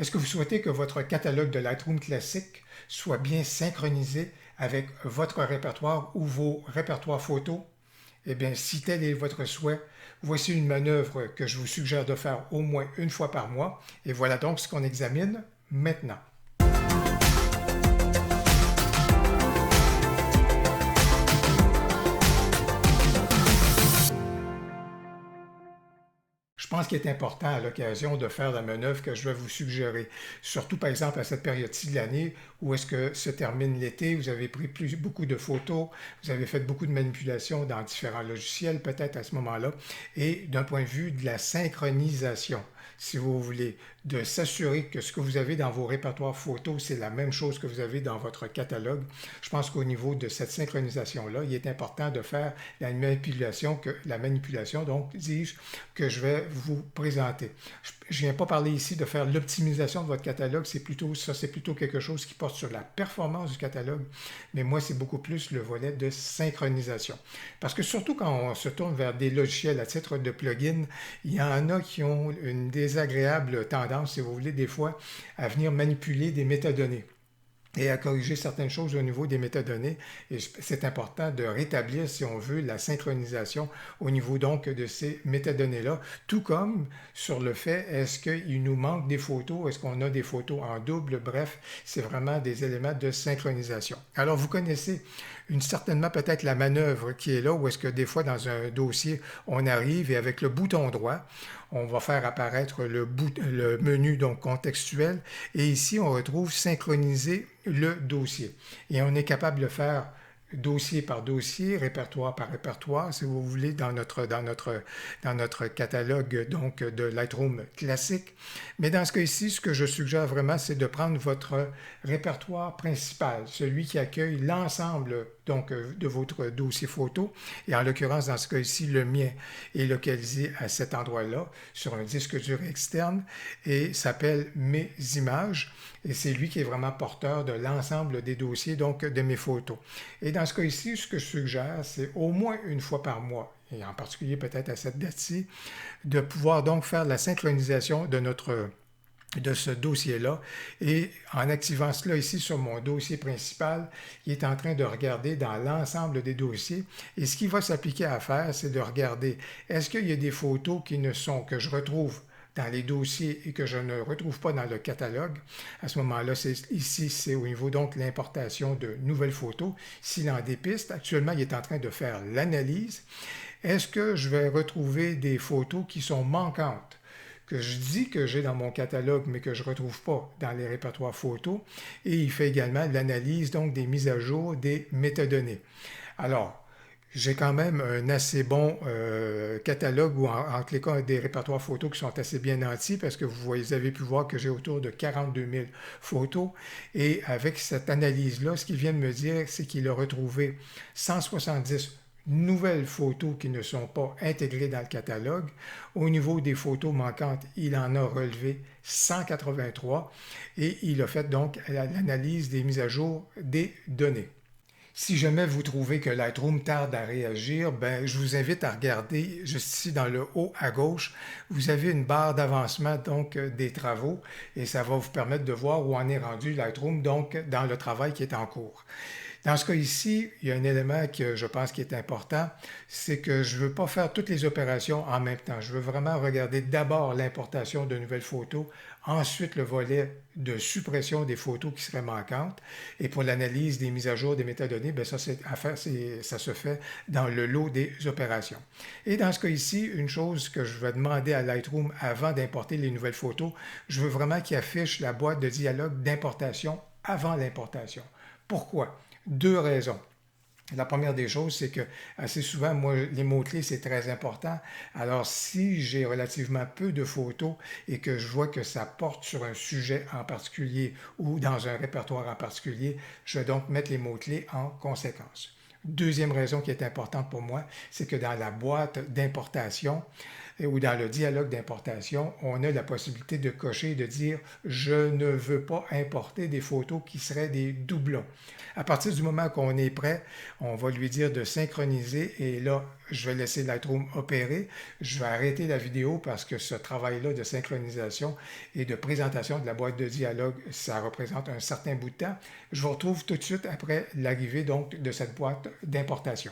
Est-ce que vous souhaitez que votre catalogue de Lightroom classique soit bien synchronisé avec votre répertoire ou vos répertoires photos? Eh bien, si tel est votre souhait, voici une manœuvre que je vous suggère de faire au moins une fois par mois. Et voilà donc ce qu'on examine maintenant. Je pense qu'il est important à l'occasion de faire la manœuvre que je vais vous suggérer. Surtout par exemple à cette période-ci de l'année où est-ce que se termine l'été, vous avez pris beaucoup de photos, vous avez fait beaucoup de manipulations dans différents logiciels peut-être à ce moment-là, et d'un point de vue de la synchronisation, si vous voulez, de s'assurer que ce que vous avez dans vos répertoires photos, c'est la même chose que vous avez dans votre catalogue. Je pense qu'au niveau de cette synchronisation-là, il est important de faire la manipulation, donc, dis-je, que je vais vous présenter. Je ne viens pas parler ici de faire l'optimisation de votre catalogue, c'est plutôt quelque chose qui porte sur la performance du catalogue, mais moi, c'est beaucoup plus le volet de synchronisation. Parce que surtout quand on se tourne vers des logiciels à titre de plugin, il y en a qui ont une désagréable tendance, si vous voulez, des fois, à venir manipuler des métadonnées et à corriger certaines choses au niveau des métadonnées. Et c'est important de rétablir, si on veut, la synchronisation au niveau donc de ces métadonnées-là, tout comme sur le fait, est-ce qu'il nous manque des photos, est-ce qu'on a des photos en double, bref, c'est vraiment des éléments de synchronisation. Alors, vous connaissez certainement peut-être la manœuvre qui est là, où est-ce que des fois dans un dossier, on arrive et avec le bouton droit, on va faire apparaître le menu donc contextuel et ici on retrouve synchroniser le dossier. Et on est capable de faire dossier par dossier, répertoire par répertoire, si vous voulez, dans notre catalogue donc de Lightroom classique. Mais dans ce cas-ci, ce que je suggère vraiment, c'est de prendre votre répertoire principal, celui qui accueille l'ensemble donc de votre dossier photo. Et en l'occurrence, dans ce cas-ci, le mien est localisé à cet endroit-là, sur un disque dur externe, et s'appelle Mes images. Et c'est lui qui est vraiment porteur de l'ensemble des dossiers, donc de mes photos. Et dans ce cas ici, ce que je suggère, c'est au moins une fois par mois, et en particulier peut-être à cette date-ci, de pouvoir donc faire la synchronisation de ce dossier-là. Et en activant cela ici sur mon dossier principal, il est en train de regarder dans l'ensemble des dossiers. Et ce qu'il va s'appliquer à faire, c'est de regarder, est-ce qu'il y a des photos que je retrouve dans les dossiers et que je ne retrouve pas dans le catalogue. À ce moment-là, ici, c'est au niveau donc de l'importation de nouvelles photos. S'il en dépiste, actuellement, il est en train de faire l'analyse. Est-ce que je vais retrouver des photos qui sont manquantes, que je dis que j'ai dans mon catalogue, mais que je ne retrouve pas dans les répertoires photos? Et il fait également l'analyse donc des mises à jour des métadonnées. Alors, j'ai quand même un assez bon catalogue ou en cliquant des répertoires photos qui sont assez bien nantis parce que vous avez pu voir que j'ai autour de 42 000 photos. Et avec cette analyse-là, ce qu'il vient de me dire, c'est qu'il a retrouvé 170 nouvelles photos qui ne sont pas intégrées dans le catalogue. Au niveau des photos manquantes, il en a relevé 183 et il a fait donc l'analyse des mises à jour des données. Si jamais vous trouvez que Lightroom tarde à réagir, ben, je vous invite à regarder juste ici dans le haut à gauche. Vous avez une barre d'avancement donc des travaux et ça va vous permettre de voir où en est rendu Lightroom donc dans le travail qui est en cours. Dans ce cas ici, il y a un élément que je pense qui est important, c'est que je ne veux pas faire toutes les opérations en même temps. Je veux vraiment regarder d'abord l'importation de nouvelles photos, ensuite le volet de suppression des photos qui seraient manquantes, et pour l'analyse des mises à jour des métadonnées, bien ça se fait dans le lot des opérations. Et dans ce cas ici, une chose que je vais demander à Lightroom avant d'importer les nouvelles photos, je veux vraiment qu'il affiche la boîte de dialogue d'importation avant l'importation. Pourquoi? Deux raisons. La première des choses, c'est que assez souvent, moi, les mots-clés, c'est très important. Alors, si j'ai relativement peu de photos et que je vois que ça porte sur un sujet en particulier ou dans un répertoire en particulier, je vais donc mettre les mots-clés en conséquence. Deuxième raison qui est importante pour moi, c'est que dans la boîte d'importation, ou dans le dialogue d'importation, on a la possibilité de cocher et de dire je ne veux pas importer des photos qui seraient des doublons. À partir du moment qu'on est prêt, on va lui dire de synchroniser et là, je vais laisser Lightroom opérer. Je vais arrêter la vidéo parce que ce travail-là de synchronisation et de présentation de la boîte de dialogue, ça représente un certain bout de temps. Je vous retrouve tout de suite après l'arrivée donc de cette boîte d'importation.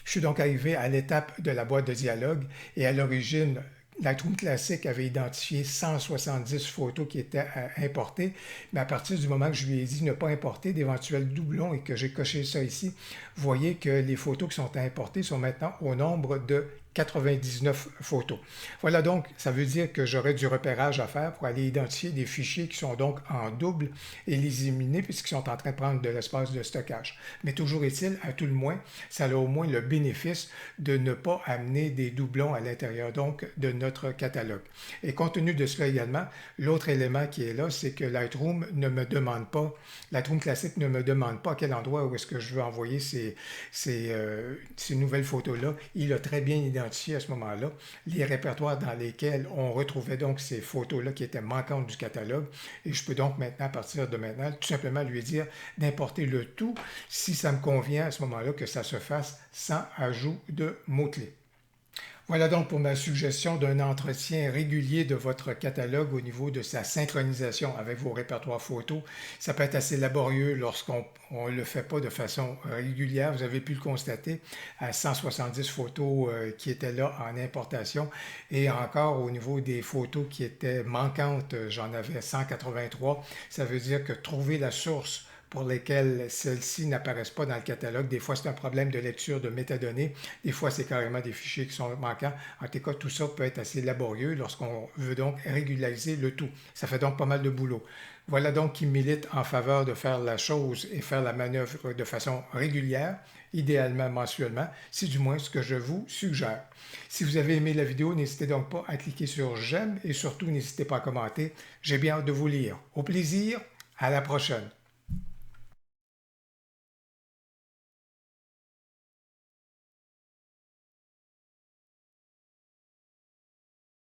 Je suis donc arrivé à l'étape de la boîte de dialogue et à l'origine, Lightroom Classic avait identifié 170 photos qui étaient importées, mais à partir du moment que je lui ai dit ne pas importer d'éventuels doublons et que j'ai coché ça ici, vous voyez que les photos qui sont importées sont maintenant au nombre de 99 photos. Voilà donc, ça veut dire que j'aurai du repérage à faire pour aller identifier des fichiers qui sont donc en double et les éliminer puisqu'ils sont en train de prendre de l'espace de stockage. Mais toujours est-il, à tout le moins, ça a au moins le bénéfice de ne pas amener des doublons à l'intérieur donc de notre catalogue. Et compte tenu de cela également, l'autre élément qui est là, c'est que Lightroom ne me demande pas, Lightroom Classic ne me demande pas à quel endroit où est-ce que je veux envoyer ces nouvelles photos-là. Il a très bien identifié à ce moment-là les répertoires dans lesquels on retrouvait donc ces photos-là qui étaient manquantes du catalogue. Et je peux donc maintenant, à partir de maintenant, tout simplement lui dire d'importer le tout si ça me convient à ce moment-là que ça se fasse sans ajout de mots-clés. Voilà donc pour ma suggestion d'un entretien régulier de votre catalogue au niveau de sa synchronisation avec vos répertoires photos. Ça peut être assez laborieux lorsqu'on ne le fait pas de façon régulière. Vous avez pu le constater à 170 photos qui étaient là en importation et encore au niveau des photos qui étaient manquantes, j'en avais 183. Ça veut dire que trouver la source pour lesquelles celles-ci n'apparaissent pas dans le catalogue. Des fois, c'est un problème de lecture de métadonnées. Des fois, c'est carrément des fichiers qui sont manquants. En tout cas, tout ça peut être assez laborieux lorsqu'on veut donc régulariser le tout. Ça fait donc pas mal de boulot. Voilà donc qui milite en faveur de faire la chose et faire la manœuvre de façon régulière, idéalement mensuellement. C'est du moins ce que je vous suggère. Si vous avez aimé la vidéo, n'hésitez donc pas à cliquer sur j'aime et surtout n'hésitez pas à commenter. J'ai bien hâte de vous lire. Au plaisir, à la prochaine.